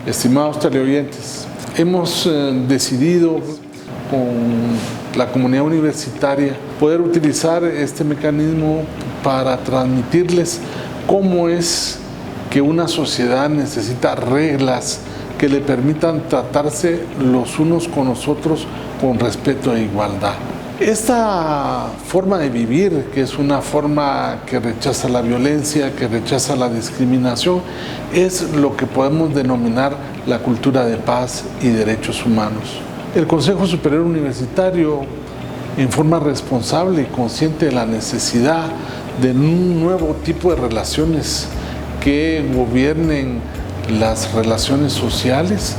Estimados teleoyentes, hemos decidido con la comunidad universitaria poder utilizar este mecanismo para transmitirles cómo es que una sociedad necesita reglas que le permitan tratarse los unos con los otros con respeto e igualdad. Esta forma de vivir, que es una forma que rechaza la violencia, que rechaza la discriminación, es lo que podemos denominar la cultura de paz y derechos humanos. El Consejo Superior Universitario, en forma responsable y consciente de la necesidad de un nuevo tipo de relaciones que gobiernen las relaciones sociales,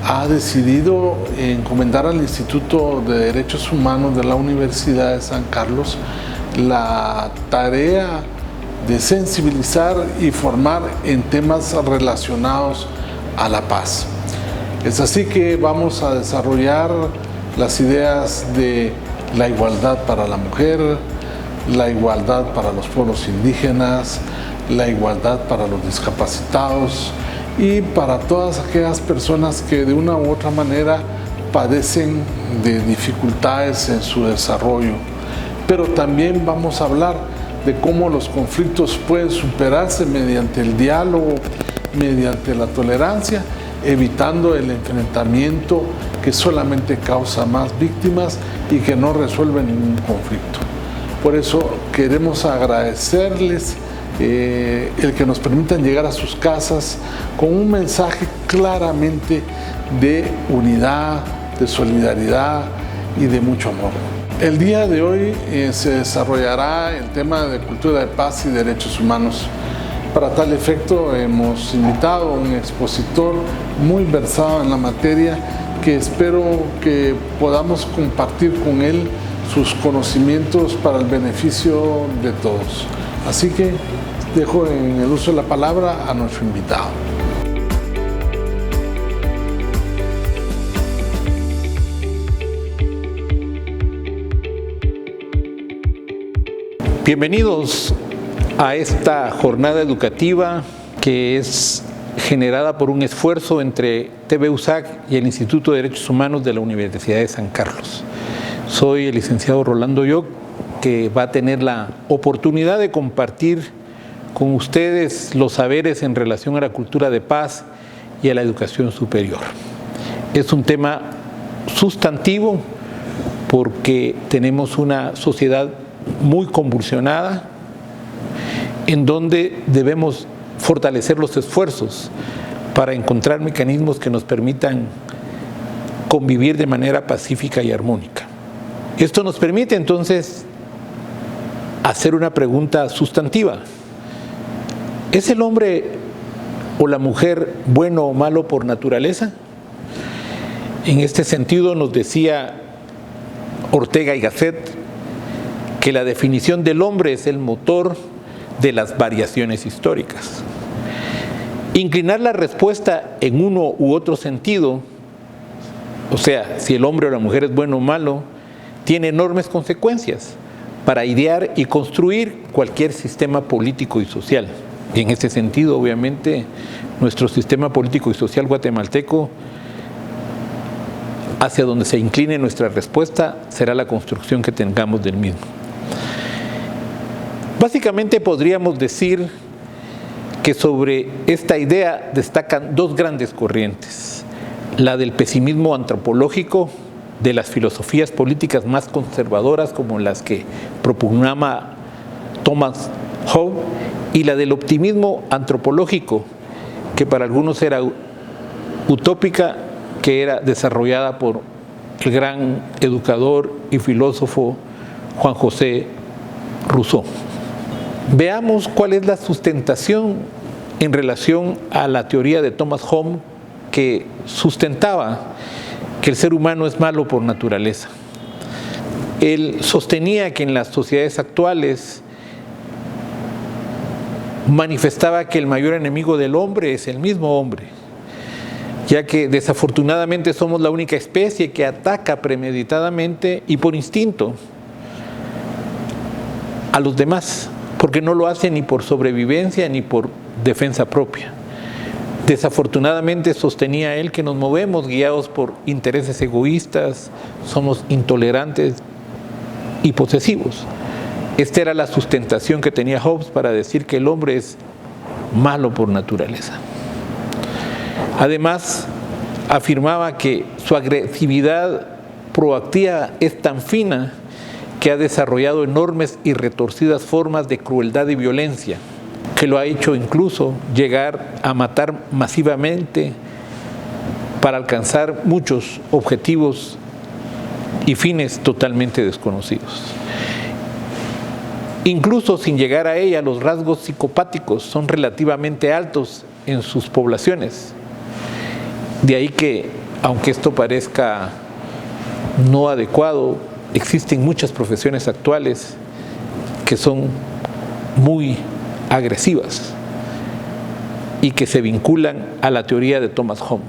ha decidido encomendar al Instituto de Derechos Humanos de la Universidad de San Carlos la tarea de sensibilizar y formar en temas relacionados a la paz. Es así que vamos a desarrollar las ideas de la igualdad para la mujer, la igualdad para los pueblos indígenas, la igualdad para los discapacitados y para todas aquellas personas que de una u otra manera padecen de dificultades en su desarrollo. Pero también vamos a hablar de cómo los conflictos pueden superarse mediante el diálogo, mediante la tolerancia, evitando el enfrentamiento que solamente causa más víctimas y que no resuelve ningún conflicto. Por eso queremos agradecerles el que nos permitan llegar a sus casas con un mensaje claramente de unidad, de solidaridad y de mucho amor. El día de hoy se desarrollará el tema de cultura de paz y derechos humanos. Para tal efecto hemos invitado a un expositor muy versado en la materia que espero que podamos compartir con él sus conocimientos para el beneficio de todos. Así que dejo en el uso de la palabra a nuestro invitado. Bienvenidos a esta jornada educativa que es generada por un esfuerzo entre TV USAC y el Instituto de Derechos Humanos de la Universidad de San Carlos. Soy el licenciado Rolando Yoc, que va a tener la oportunidad de compartir con ustedes los saberes en relación a la cultura de paz y a la educación superior. Es un tema sustantivo porque tenemos una sociedad muy convulsionada en donde debemos fortalecer los esfuerzos para encontrar mecanismos que nos permitan convivir de manera pacífica y armónica. Esto nos permite entonces hacer una pregunta sustantiva. ¿Es el hombre o la mujer bueno o malo por naturaleza? En este sentido nos decía Ortega y Gasset que la definición del hombre es el motor de las variaciones históricas. Inclinar la respuesta en uno u otro sentido, o sea, si el hombre o la mujer es bueno o malo, tiene enormes consecuencias para idear y construir cualquier sistema político y social. Y en ese sentido, obviamente, nuestro sistema político y social guatemalteco, hacia donde se incline nuestra respuesta, será la construcción que tengamos del mismo. Básicamente podríamos decir que sobre esta idea destacan dos grandes corrientes: la del pesimismo antropológico, de las filosofías políticas más conservadoras como las que propugnaba Thomas Hobbes, y la del optimismo antropológico, que para algunos era utópica, que era desarrollada por el gran educador y filósofo Juan José Rousseau. Veamos cuál es la sustentación en relación a la teoría de Thomas Hobbes, que sustentaba que el ser humano es malo por naturaleza. Él sostenía que en las sociedades actuales manifestaba que el mayor enemigo del hombre es el mismo hombre, ya que desafortunadamente somos la única especie que ataca premeditadamente y por instinto a los demás, porque no lo hace ni por sobrevivencia ni por defensa propia. Desafortunadamente sostenía él que nos movemos guiados por intereses egoístas, somos intolerantes y posesivos. Esta era la sustentación que tenía Hobbes para decir que el hombre es malo por naturaleza. Además, afirmaba que su agresividad proactiva es tan fina que ha desarrollado enormes y retorcidas formas de crueldad y violencia, que lo ha hecho incluso llegar a matar masivamente para alcanzar muchos objetivos y fines totalmente desconocidos. Incluso sin llegar a ella, los rasgos psicopáticos son relativamente altos en sus poblaciones. De ahí que, aunque esto parezca no adecuado, existen muchas profesiones actuales que son muy agresivas y que se vinculan a la teoría de Thomas Hobbes.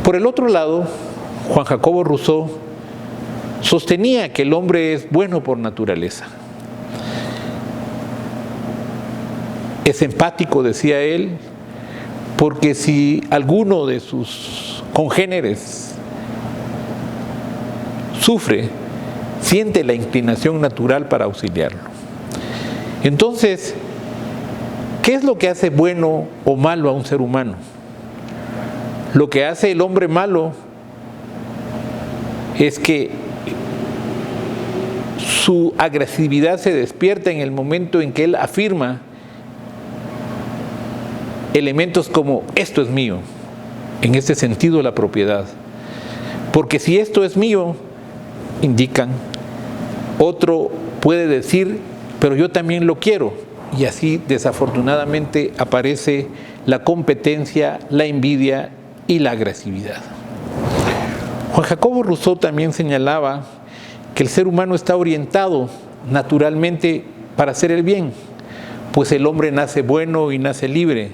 Por el otro lado, Juan Jacobo Rousseau sostenía que el hombre es bueno por naturaleza. Es empático, decía él, porque si alguno de sus congéneres sufre, siente la inclinación natural para auxiliarlo. Entonces, ¿qué es lo que hace bueno o malo a un ser humano? Lo que hace el hombre malo es que su agresividad se despierta en el momento en que él afirma elementos como esto es mío, en este sentido la propiedad. Porque si esto es mío, indican, otro puede decir, pero yo también lo quiero. Y así desafortunadamente aparece la competencia, la envidia y la agresividad. Juan Jacobo Rousseau también señalaba que el ser humano está orientado naturalmente para hacer el bien, pues el hombre nace bueno y nace libre,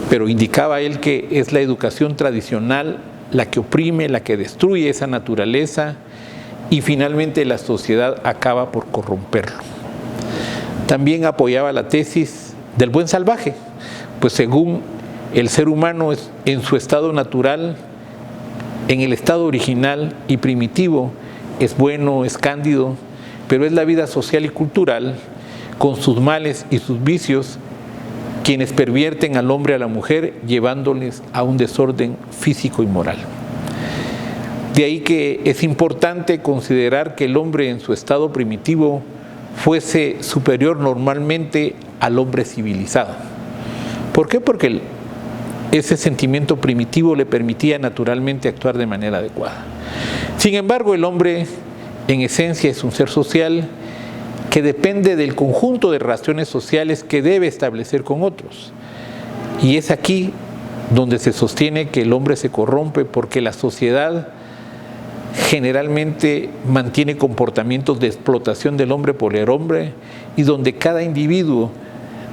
pero indicaba él que es la educación tradicional la que oprime, la que destruye esa naturaleza y finalmente la sociedad acaba por corromperlo. También apoyaba la tesis del buen salvaje, pues según el ser humano es en su estado natural, en el estado original y primitivo, es bueno, es cándido, pero es la vida social y cultural, con sus males y sus vicios, quienes pervierten al hombre y a la mujer, llevándoles a un desorden físico y moral. De ahí que es importante considerar que el hombre en su estado primitivo fuese superior normalmente al hombre civilizado. ¿Por qué? Porque ese sentimiento primitivo le permitía naturalmente actuar de manera adecuada. Sin embargo, el hombre en esencia es un ser social que depende del conjunto de relaciones sociales que debe establecer con otros. Y es aquí donde se sostiene que el hombre se corrompe porque la sociedad generalmente mantiene comportamientos de explotación del hombre por el hombre y donde cada individuo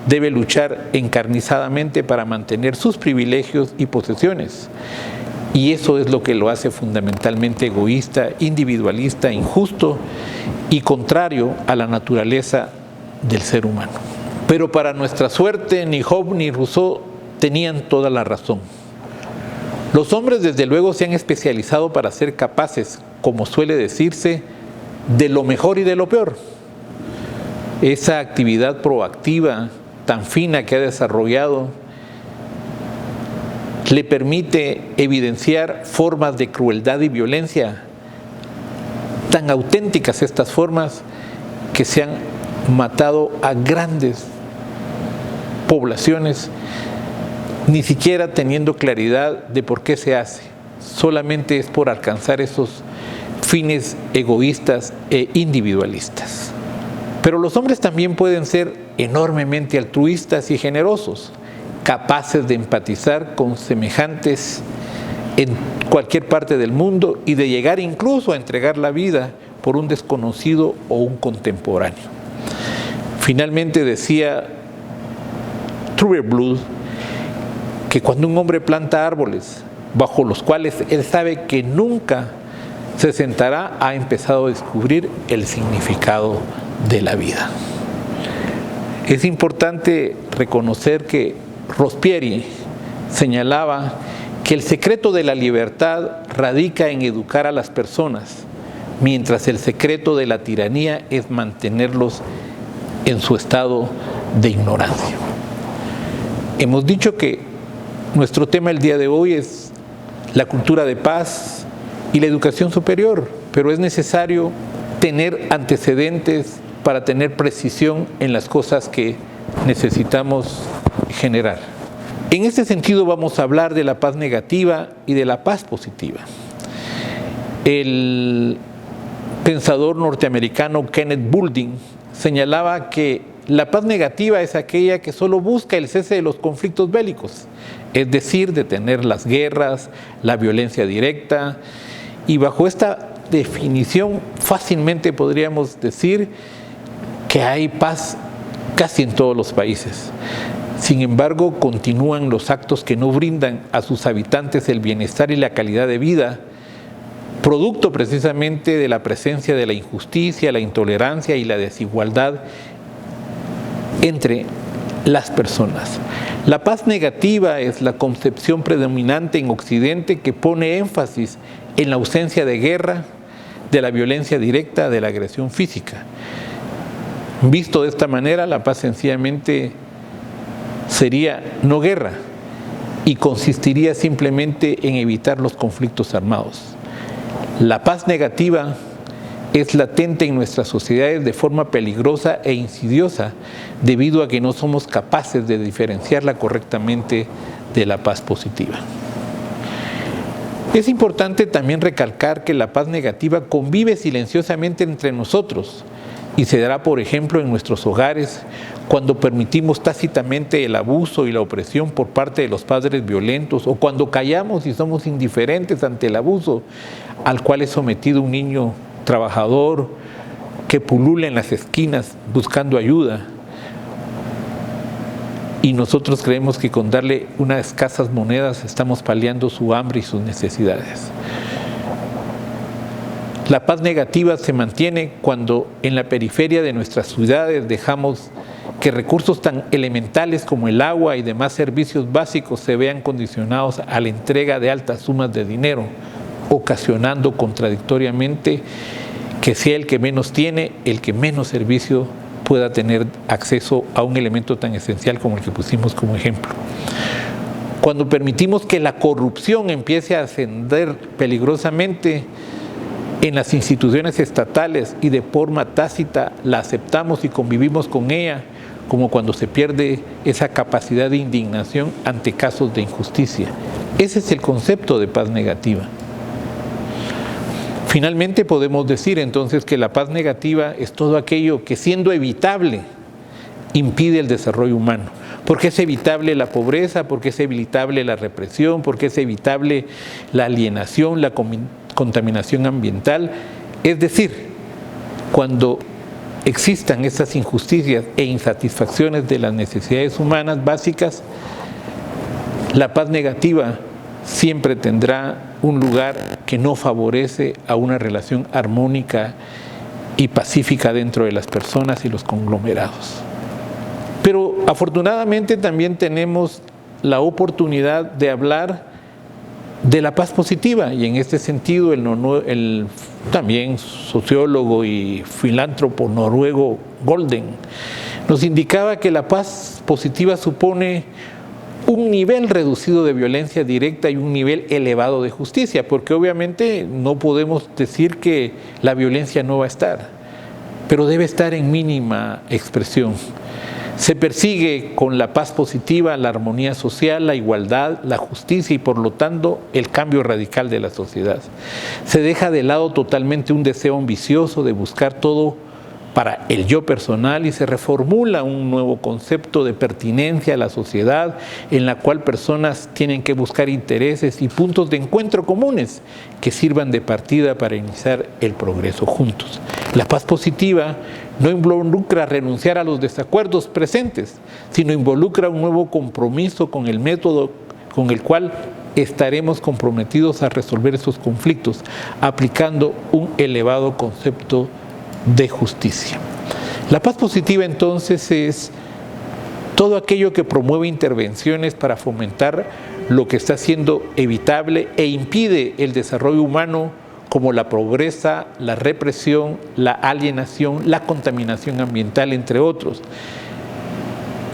debe luchar encarnizadamente para mantener sus privilegios y posesiones. Y eso es lo que lo hace fundamentalmente egoísta, individualista, injusto y contrario a la naturaleza del ser humano. Pero para nuestra suerte, ni Hobbes ni Rousseau tenían toda la razón. Los hombres desde luego se han especializado para ser capaces, como suele decirse, de lo mejor y de lo peor. Esa actividad proactiva tan fina que ha desarrollado le permite evidenciar formas de crueldad y violencia tan auténticas, estas formas que se han matado a grandes poblaciones, ni siquiera teniendo claridad de por qué se hace. Solamente es por alcanzar esos fines egoístas e individualistas. Pero los hombres también pueden ser enormemente altruistas y generosos, capaces de empatizar con semejantes en cualquier parte del mundo y de llegar incluso a entregar la vida por un desconocido o un contemporáneo. Finalmente decía Truberblud que cuando un hombre planta árboles bajo los cuales él sabe que nunca se sentará, ha empezado a descubrir el significado de la vida. Es importante reconocer que Robespierre señalaba que el secreto de la libertad radica en educar a las personas, mientras el secreto de la tiranía es mantenerlos en su estado de ignorancia. Hemos dicho que nuestro tema el día de hoy es la cultura de paz y la educación superior, pero es necesario tener antecedentes para tener precisión en las cosas que necesitamos generar. En este sentido vamos a hablar de la paz negativa y de la paz positiva. El pensador norteamericano Kenneth Boulding señalaba que la paz negativa es aquella que solo busca el cese de los conflictos bélicos, es decir, detener las guerras, la violencia directa, y bajo esta definición fácilmente podríamos decir que hay paz casi en todos los países. Sin embargo, continúan los actos que no brindan a sus habitantes el bienestar y la calidad de vida, producto precisamente de la presencia de la injusticia, la intolerancia y la desigualdad entre las personas. La paz negativa es la concepción predominante en Occidente que pone énfasis en la ausencia de guerra, de la violencia directa, de la agresión física. Visto de esta manera, la paz sencillamente sería no guerra y consistiría simplemente en evitar los conflictos armados. La paz negativa es latente en nuestras sociedades de forma peligrosa e insidiosa debido a que no somos capaces de diferenciarla correctamente de la paz positiva. Es importante también recalcar que la paz negativa convive silenciosamente entre nosotros y se dará, por ejemplo, en nuestros hogares cuando permitimos tácitamente el abuso y la opresión por parte de los padres violentos o cuando callamos y somos indiferentes ante el abuso al cual es sometido un niño trabajador que pulula en las esquinas buscando ayuda y nosotros creemos que con darle unas escasas monedas estamos paliando su hambre y sus necesidades. La paz negativa se mantiene cuando en la periferia de nuestras ciudades dejamos que recursos tan elementales como el agua y demás servicios básicos se vean condicionados a la entrega de altas sumas de dinero, ocasionando contradictoriamente que sea el que menos tiene, el que menos servicio pueda tener acceso a un elemento tan esencial como el que pusimos como ejemplo. Cuando permitimos que la corrupción empiece a ascender peligrosamente en las instituciones estatales y de forma tácita la aceptamos y convivimos con ella, como cuando se pierde esa capacidad de indignación ante casos de injusticia. Ese es el concepto de paz negativa. Finalmente podemos decir entonces que la paz negativa es todo aquello que siendo evitable impide el desarrollo humano. Porque es evitable la pobreza, porque es evitable la represión, porque es evitable la alienación, la contaminación ambiental. Es decir, cuando existan estas injusticias e insatisfacciones de las necesidades humanas básicas, la paz negativa siempre tendrá un lugar que no favorece a una relación armónica y pacífica dentro de las personas y los conglomerados. Pero afortunadamente también tenemos la oportunidad de hablar de la paz positiva y en este sentido el también sociólogo y filántropo noruego Golden nos indicaba que la paz positiva supone un nivel reducido de violencia directa y un nivel elevado de justicia, porque obviamente no podemos decir que la violencia no va a estar, pero debe estar en mínima expresión. Se persigue con la paz positiva la armonía social, la igualdad, la justicia y por lo tanto el cambio radical de la sociedad. Se deja de lado totalmente un deseo ambicioso de buscar todo para el yo personal y se reformula un nuevo concepto de pertinencia a la sociedad en la cual personas tienen que buscar intereses y puntos de encuentro comunes que sirvan de partida para iniciar el progreso juntos. La paz positiva no involucra renunciar a los desacuerdos presentes, sino involucra un nuevo compromiso con el método con el cual estaremos comprometidos a resolver esos conflictos, aplicando un elevado concepto de justicia. La paz positiva entonces es todo aquello que promueve intervenciones para fomentar lo que está siendo evitable e impide el desarrollo humano, como la pobreza, la represión, la alienación, la contaminación ambiental, entre otros.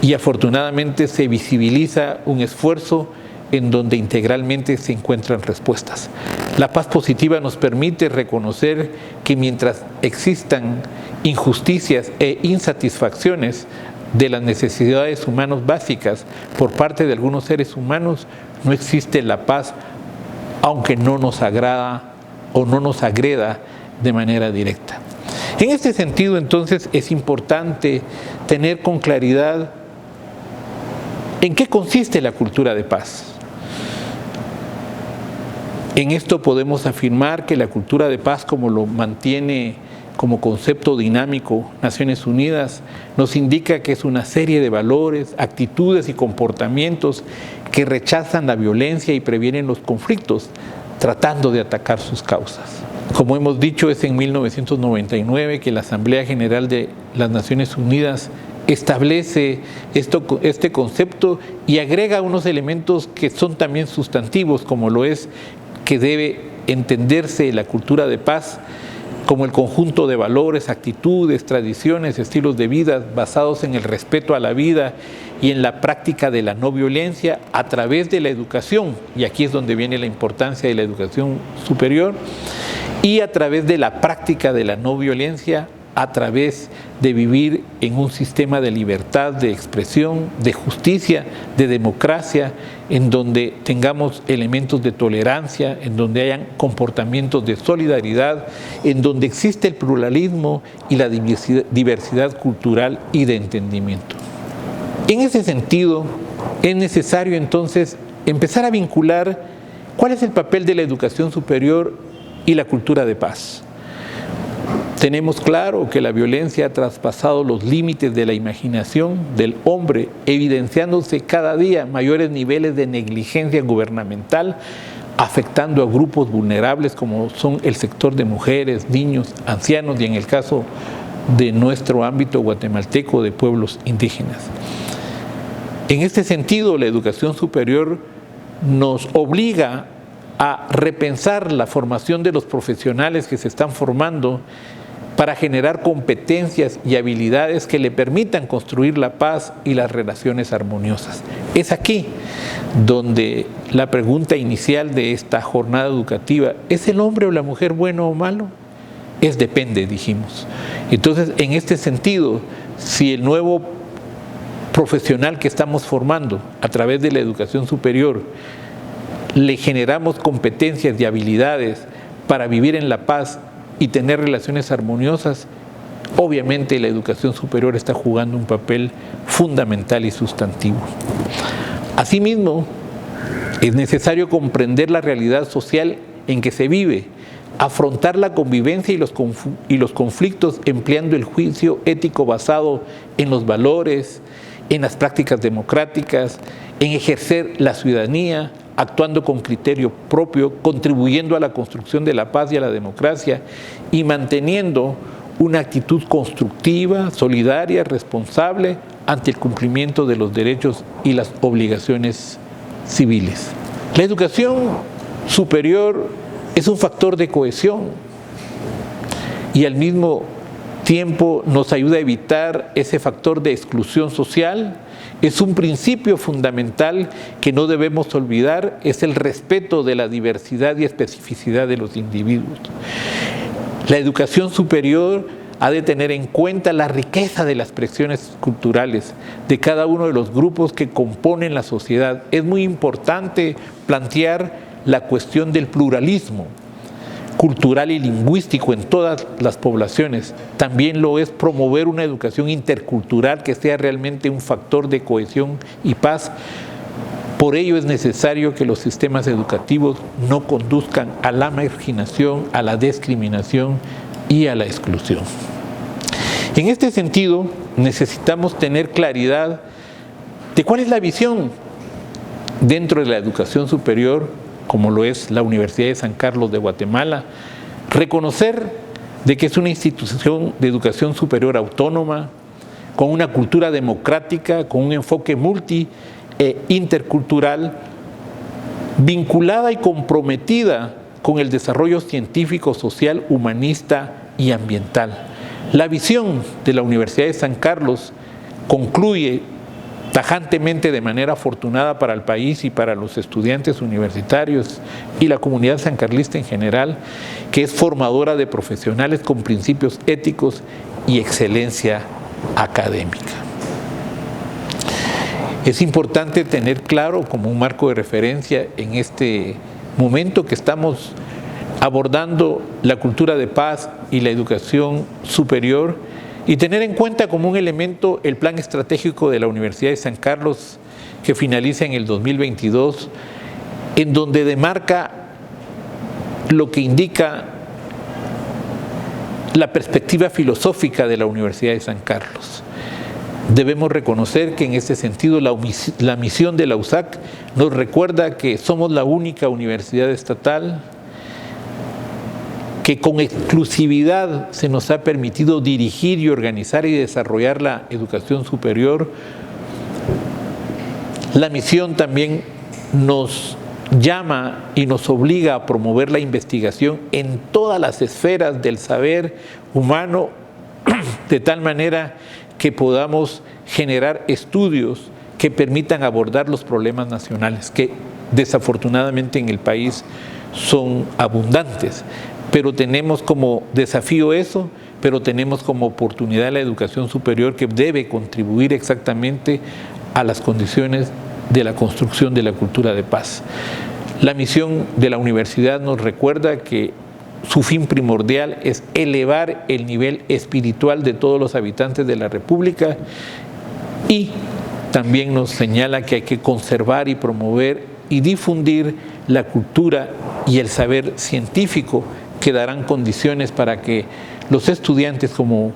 Y afortunadamente se visibiliza un esfuerzo en donde integralmente se encuentran respuestas. La paz positiva nos permite reconocer que mientras existan injusticias e insatisfacciones de las necesidades humanas básicas por parte de algunos seres humanos, no existe la paz, aunque no nos agrada o no nos agreda de manera directa. En este sentido, entonces, es importante tener con claridad en qué consiste la cultura de paz. En esto podemos afirmar que la cultura de paz, como lo mantiene como concepto dinámico Naciones Unidas, nos indica que es una serie de valores, actitudes y comportamientos que rechazan la violencia y previenen los conflictos, tratando de atacar sus causas. Como hemos dicho, es en 1999 que la Asamblea General de las Naciones Unidas establece este concepto y agrega unos elementos que son también sustantivos, como lo es que debe entenderse la cultura de paz como el conjunto de valores, actitudes, tradiciones, estilos de vida basados en el respeto a la vida y en la práctica de la no violencia a través de la educación, y aquí es donde viene la importancia de la educación superior, y a través de la práctica de la no violencia, a través de vivir en un sistema de libertad, de expresión, de justicia, de democracia, en donde tengamos elementos de tolerancia, en donde hayan comportamientos de solidaridad, en donde existe el pluralismo y la diversidad cultural y de entendimiento. En ese sentido, es necesario entonces empezar a vincular cuál es el papel de la educación superior y la cultura de paz. Tenemos claro que la violencia ha traspasado los límites de la imaginación del hombre, evidenciándose cada día mayores niveles de negligencia gubernamental, afectando a grupos vulnerables como son el sector de mujeres, niños, ancianos y en el caso de nuestro ámbito guatemalteco de pueblos indígenas. En este sentido, la educación superior nos obliga a repensar la formación de los profesionales que se están formando para generar competencias y habilidades que le permitan construir la paz y las relaciones armoniosas. Es aquí donde la pregunta inicial de esta jornada educativa, ¿es el hombre o la mujer bueno o malo? Es depende, dijimos. Entonces, en este sentido, si el nuevo profesional que estamos formando a través de la educación superior le generamos competencias y habilidades para vivir en la paz y tener relaciones armoniosas, obviamente la educación superior está jugando un papel fundamental y sustantivo. Asimismo, es necesario comprender la realidad social en que se vive, afrontar la convivencia y los conflictos empleando el juicio ético basado en los valores, en las prácticas democráticas, en ejercer la ciudadanía, actuando con criterio propio, contribuyendo a la construcción de la paz y a la democracia y manteniendo una actitud constructiva, solidaria, responsable ante el cumplimiento de los derechos y las obligaciones civiles. La educación superior es un factor de cohesión y al mismo tiempo nos ayuda a evitar ese factor de exclusión social. Es un principio fundamental que no debemos olvidar, es el respeto de la diversidad y especificidad de los individuos. La educación superior ha de tener en cuenta la riqueza de las expresiones culturales de cada uno de los grupos que componen la sociedad. Es muy importante plantear la cuestión del pluralismo cultural y lingüístico en todas las poblaciones. También lo es promover una educación intercultural que sea realmente un factor de cohesión y paz. Por ello es necesario que los sistemas educativos no conduzcan a la marginación, a la discriminación y a la exclusión. En este sentido, necesitamos tener claridad de cuál es la visión dentro de la educación superior, como lo es la Universidad de San Carlos de Guatemala, reconocer de que es una institución de educación superior autónoma, con una cultura democrática, con un enfoque multi e intercultural, vinculada y comprometida con el desarrollo científico, social, humanista y ambiental. La visión de la Universidad de San Carlos concluye tajantemente, de manera afortunada para el país y para los estudiantes universitarios y la comunidad sancarlista en general, que es formadora de profesionales con principios éticos y excelencia académica. Es importante tener claro, como un marco de referencia en este momento que estamos abordando la cultura de paz y la educación superior, y tener en cuenta como un elemento el plan estratégico de la Universidad de San Carlos, que finaliza en el 2022, en donde demarca lo que indica la perspectiva filosófica de la Universidad de San Carlos. Debemos reconocer que en ese sentido la misión de la USAC nos recuerda que somos la única universidad estatal que con exclusividad se nos ha permitido dirigir y organizar y desarrollar la educación superior. La misión también nos llama y nos obliga a promover la investigación en todas las esferas del saber humano, de tal manera que podamos generar estudios que permitan abordar los problemas nacionales, que desafortunadamente en el país son abundantes. Pero tenemos como desafío eso, pero tenemos como oportunidad la educación superior, que debe contribuir exactamente a las condiciones de la construcción de la cultura de paz. La misión de la universidad nos recuerda que su fin primordial es elevar el nivel espiritual de todos los habitantes de la República, y también nos señala que hay que conservar y promover y difundir la cultura y el saber científico, que darán condiciones para que los estudiantes, como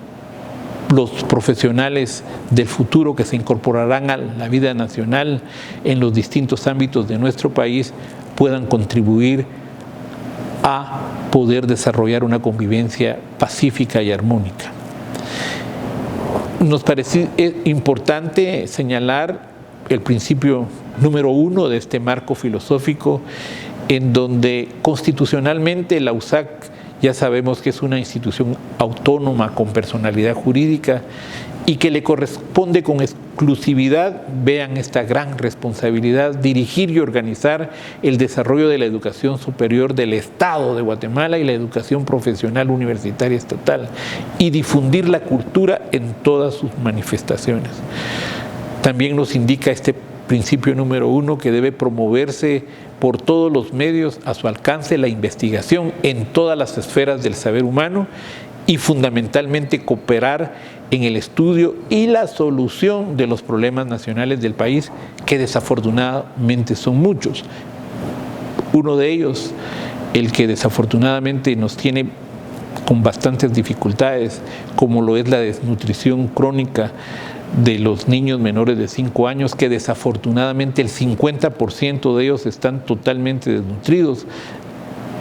los profesionales del futuro que se incorporarán a la vida nacional en los distintos ámbitos de nuestro país, puedan contribuir a poder desarrollar una convivencia pacífica y armónica. Nos parece importante señalar el principio número 1 de este marco filosófico, en donde constitucionalmente la USAC ya sabemos que es una institución autónoma con personalidad jurídica y que le corresponde con exclusividad, vean esta gran responsabilidad, dirigir y organizar el desarrollo de la educación superior del Estado de Guatemala y la educación profesional universitaria estatal, y difundir la cultura en todas sus manifestaciones. También nos indica este principio número 1 que debe promoverse por todos los medios a su alcance la investigación en todas las esferas del saber humano, y fundamentalmente cooperar en el estudio y la solución de los problemas nacionales del país, que desafortunadamente son muchos. Uno de ellos, el que desafortunadamente nos tiene con bastantes dificultades, como lo es la desnutrición crónica de los niños menores de 5 años, que desafortunadamente el 50% de ellos están totalmente desnutridos,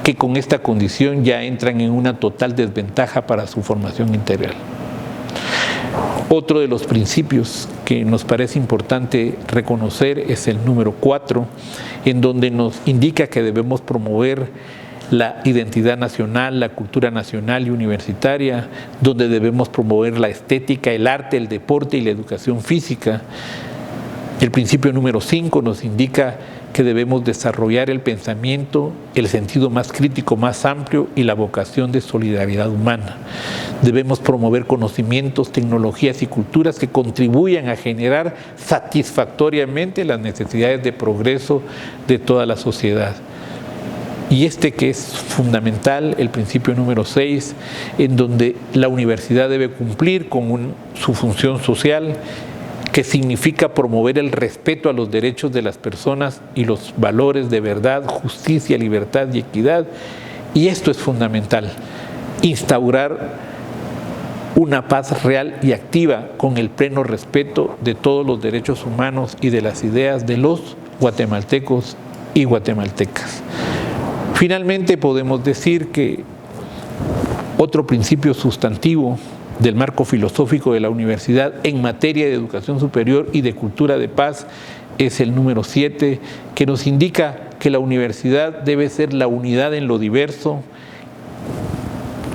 que con esta condición ya entran en una total desventaja para su formación integral. Otro de los principios que nos parece importante reconocer es el número 4, en donde nos indica que debemos promover la identidad nacional, la cultura nacional y universitaria, donde debemos promover la estética, el arte, el deporte y la educación física. El principio número 5 nos indica que debemos desarrollar el pensamiento, el sentido más crítico, más amplio y la vocación de solidaridad humana. Debemos promover conocimientos, tecnologías y culturas que contribuyan a generar satisfactoriamente las necesidades de progreso de toda la sociedad. Y este que es fundamental, el principio número 6, en donde la universidad debe cumplir con su función social, que significa promover el respeto a los derechos de las personas y los valores de verdad, justicia, libertad y equidad. Y esto es fundamental, instaurar una paz real y activa con el pleno respeto de todos los derechos humanos y de las ideas de los guatemaltecos y guatemaltecas. Finalmente podemos decir que otro principio sustantivo del marco filosófico de la universidad en materia de educación superior y de cultura de paz es el número 7, que nos indica que la universidad debe ser la unidad en lo diverso,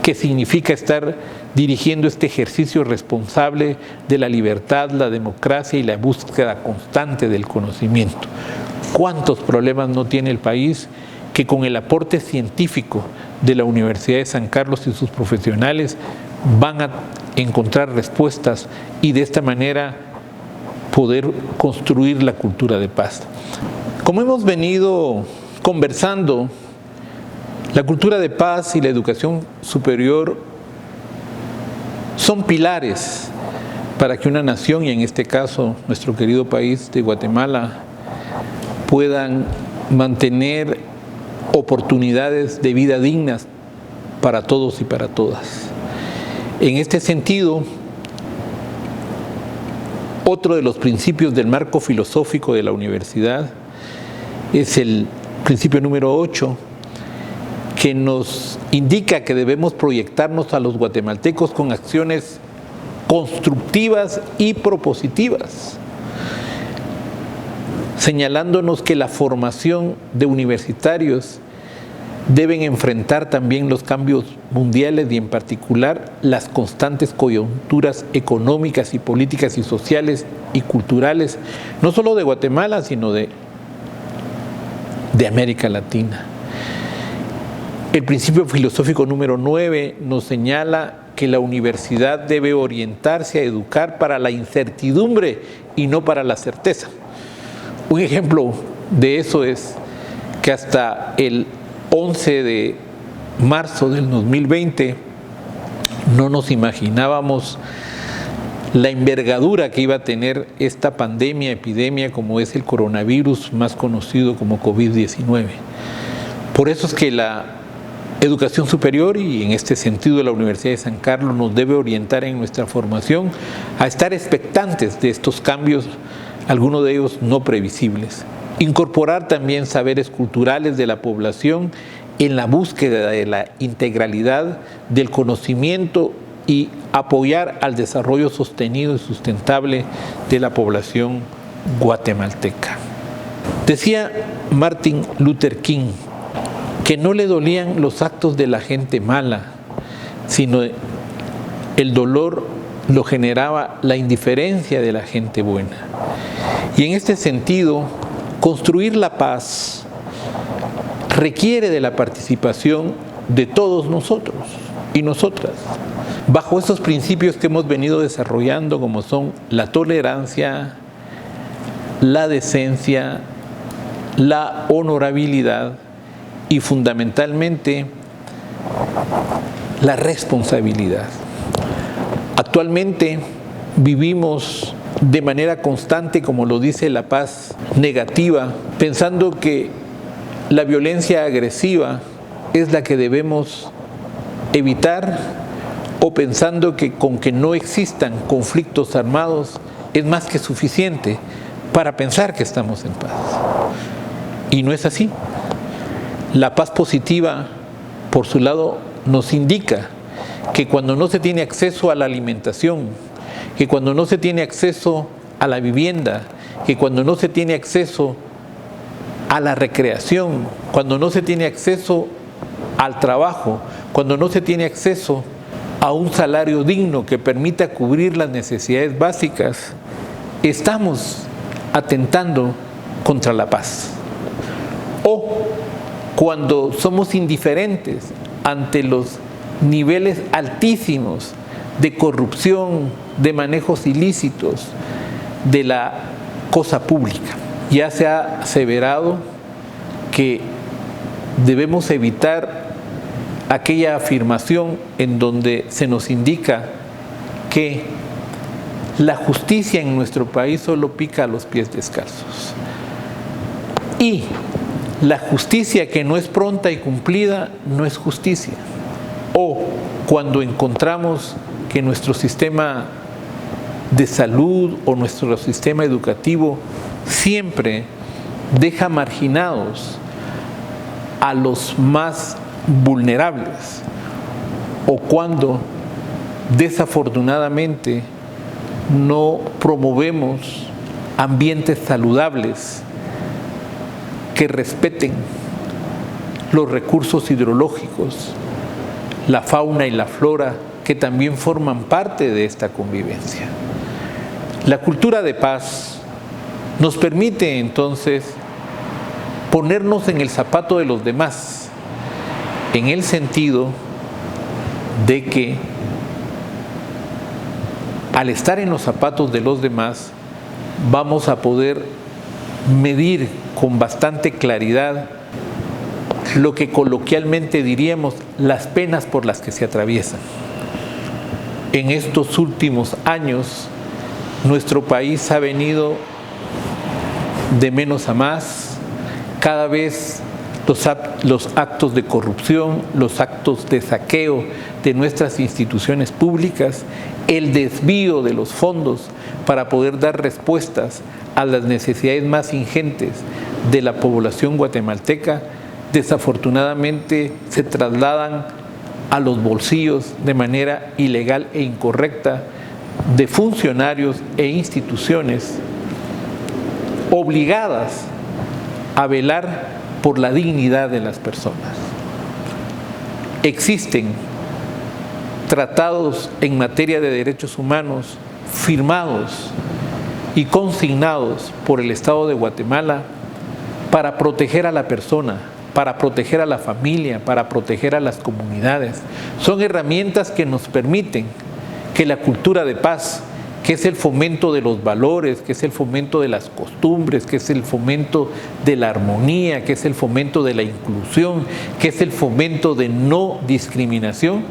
que significa estar dirigiendo este ejercicio responsable de la libertad, la democracia y la búsqueda constante del conocimiento. ¿Cuántos problemas no tiene el país que con el aporte científico de la Universidad de San Carlos y sus profesionales van a encontrar respuestas y de esta manera poder construir la cultura de paz? Como hemos venido conversando, la cultura de paz y la educación superior son pilares para que una nación, y en este caso nuestro querido país de Guatemala, puedan mantener oportunidades de vida dignas para todos y para todas. En este sentido, otro de los principios del marco filosófico de la universidad es el principio número 8, que nos indica que debemos proyectarnos a los guatemaltecos con acciones constructivas y propositivas, señalándonos que la formación de universitarios deben enfrentar también los cambios mundiales y en particular las constantes coyunturas económicas y políticas y sociales y culturales, no solo de Guatemala, sino de América Latina. El principio filosófico número 9 nos señala que la universidad debe orientarse a educar para la incertidumbre y no para la certeza. Un ejemplo de eso es que hasta el 11 de marzo del 2020 no nos imaginábamos la envergadura que iba a tener esta epidemia como es el coronavirus, más conocido como COVID-19. Por eso es que la educación superior, y en este sentido la Universidad de San Carlos, nos debe orientar en nuestra formación a estar expectantes de estos cambios, algunos de ellos no previsibles. Incorporar también saberes culturales de la población en la búsqueda de la integralidad del conocimiento y apoyar al desarrollo sostenido y sustentable de la población guatemalteca. Decía Martin Luther King que no le dolían los actos de la gente mala, sino el dolor lo generaba la indiferencia de la gente buena. Y en este sentido, construir la paz requiere de la participación de todos nosotros y nosotras, bajo esos principios que hemos venido desarrollando, como son la tolerancia, la decencia, la honorabilidad y fundamentalmente la responsabilidad. Actualmente vivimos de manera constante, como lo dice la paz negativa, pensando que la violencia agresiva es la que debemos evitar, o pensando que con que no existan conflictos armados es más que suficiente para pensar que estamos en paz. Y no es así. La paz positiva, por su lado, nos indica que cuando no se tiene acceso a la alimentación, que cuando no se tiene acceso a la vivienda, que cuando no se tiene acceso a la recreación, cuando no se tiene acceso al trabajo, cuando no se tiene acceso a un salario digno que permita cubrir las necesidades básicas, estamos atentando contra la paz. O cuando somos indiferentes ante los niveles altísimos de corrupción, de manejos ilícitos de la cosa pública. Ya se ha aseverado que debemos evitar aquella afirmación en donde se nos indica que la justicia en nuestro país solo pica a los pies descalzos. Y la justicia que no es pronta y cumplida no es justicia. O cuando encontramos que nuestro sistema de salud o nuestro sistema educativo siempre deja marginados a los más vulnerables, o cuando desafortunadamente no promovemos ambientes saludables que respeten los recursos hidrológicos, la fauna y la flora que también forman parte de esta convivencia. La cultura de paz nos permite entonces ponernos en el zapato de los demás, en el sentido de que al estar en los zapatos de los demás vamos a poder medir con bastante claridad lo que coloquialmente diríamos las penas por las que se atraviesan. En estos últimos años, nuestro país ha venido de menos a más. Cada vez los actos de corrupción, los actos de saqueo de nuestras instituciones públicas, el desvío de los fondos para poder dar respuestas a las necesidades más ingentes de la población guatemalteca, desafortunadamente se trasladan a los bolsillos de manera ilegal e incorrecta de funcionarios e instituciones obligadas a velar por la dignidad de las personas. Existen tratados en materia de derechos humanos firmados y consignados por el Estado de Guatemala para proteger a la persona, para proteger a la familia, para proteger a las comunidades. Son herramientas que nos permiten que la cultura de paz, que es el fomento de los valores, que es el fomento de las costumbres, que es el fomento de la armonía, que es el fomento de la inclusión, que es el fomento de no discriminación,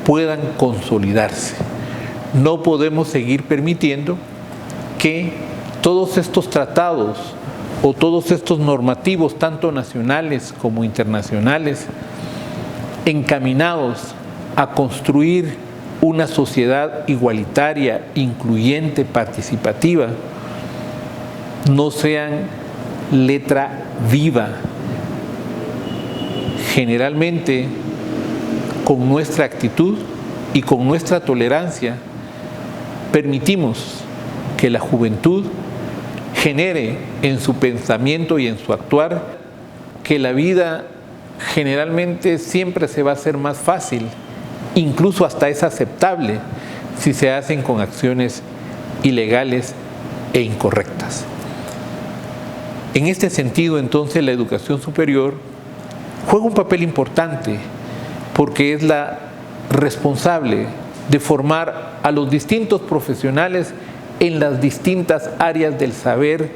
puedan consolidarse. No podemos seguir permitiendo que todos estos tratados o todos estos normativos, tanto nacionales como internacionales, encaminados a construir una sociedad igualitaria, incluyente, participativa, no sean letra viva. Generalmente, con nuestra actitud y con nuestra tolerancia, permitimos que la juventud genere en su pensamiento y en su actuar que la vida generalmente siempre se va a hacer más fácil, incluso hasta es aceptable si se hacen con acciones ilegales e incorrectas. En este sentido, entonces, la educación superior juega un papel importante porque es la responsable de formar a los distintos profesionales en las distintas áreas del saber,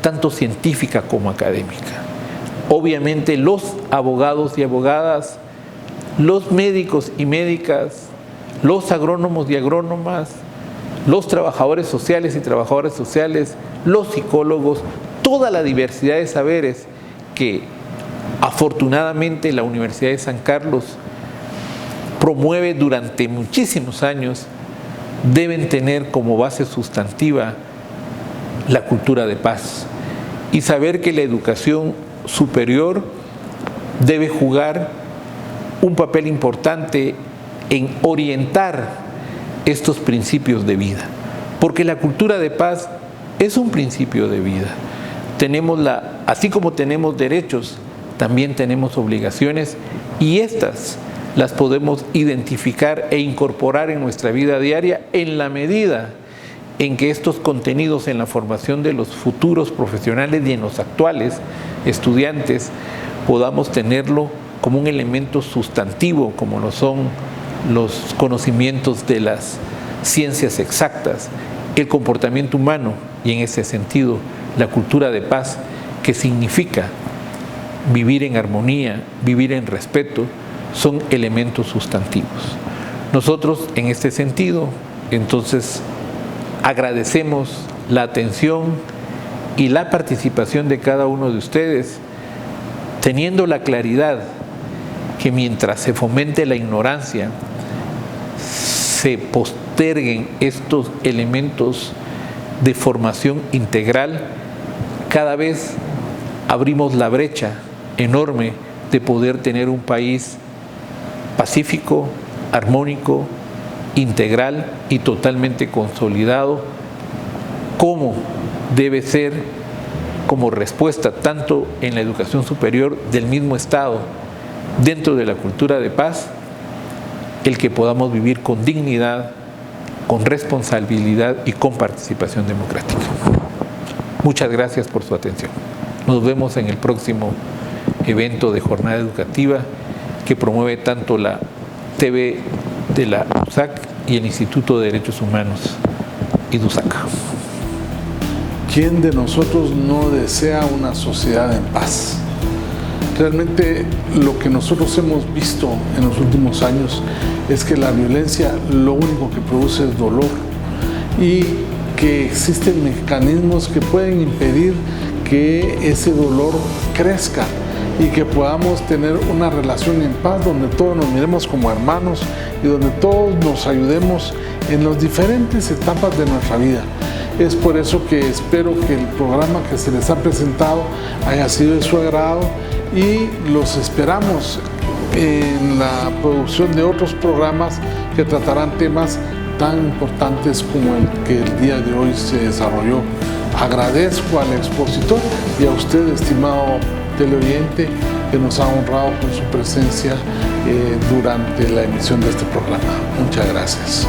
tanto científica como académica. Obviamente los abogados y abogadas, los médicos y médicas, los agrónomos y agrónomas, los trabajadores sociales y trabajadoras sociales, los psicólogos, toda la diversidad de saberes que afortunadamente la Universidad de San Carlos promueve durante muchísimos años, deben tener como base sustantiva la cultura de paz y saber que la educación superior debe jugar un papel importante en orientar estos principios de vida, porque la cultura de paz es un principio de vida. Así como tenemos derechos, también tenemos obligaciones y estas las podemos identificar e incorporar en nuestra vida diaria en la medida en que estos contenidos en la formación de los futuros profesionales y en los actuales estudiantes podamos tenerlo como un elemento sustantivo, como lo son los conocimientos de las ciencias exactas, el comportamiento humano y en ese sentido la cultura de paz, que significa vivir en armonía, vivir en respeto, son elementos sustantivos. Nosotros en este sentido, entonces, agradecemos la atención y la participación de cada uno de ustedes, teniendo la claridad que mientras se fomente la ignorancia, se posterguen estos elementos de formación integral, cada vez abrimos la brecha enorme de poder tener un país pacífico, armónico, integral y totalmente consolidado, como debe ser como respuesta tanto en la educación superior del mismo Estado, dentro de la cultura de paz, el que podamos vivir con dignidad, con responsabilidad y con participación democrática. Muchas gracias por su atención. Nos vemos en el próximo evento de jornada educativa que promueve tanto la TV de la USAC y el Instituto de Derechos Humanos IDUSAC. ¿Quién de nosotros no desea una sociedad en paz? Realmente lo que nosotros hemos visto en los últimos años es que la violencia lo único que produce es dolor y que existen mecanismos que pueden impedir que ese dolor crezca y que podamos tener una relación en paz donde todos nos miremos como hermanos y donde todos nos ayudemos en las diferentes etapas de nuestra vida. Es por eso que espero que el programa que se les ha presentado haya sido de su agrado y los esperamos en la producción de otros programas que tratarán temas tan importantes como el que el día de hoy se desarrolló. Agradezco al expositor y a usted, estimado teleoyente, que nos ha honrado con su presencia durante la emisión de este programa. Muchas gracias.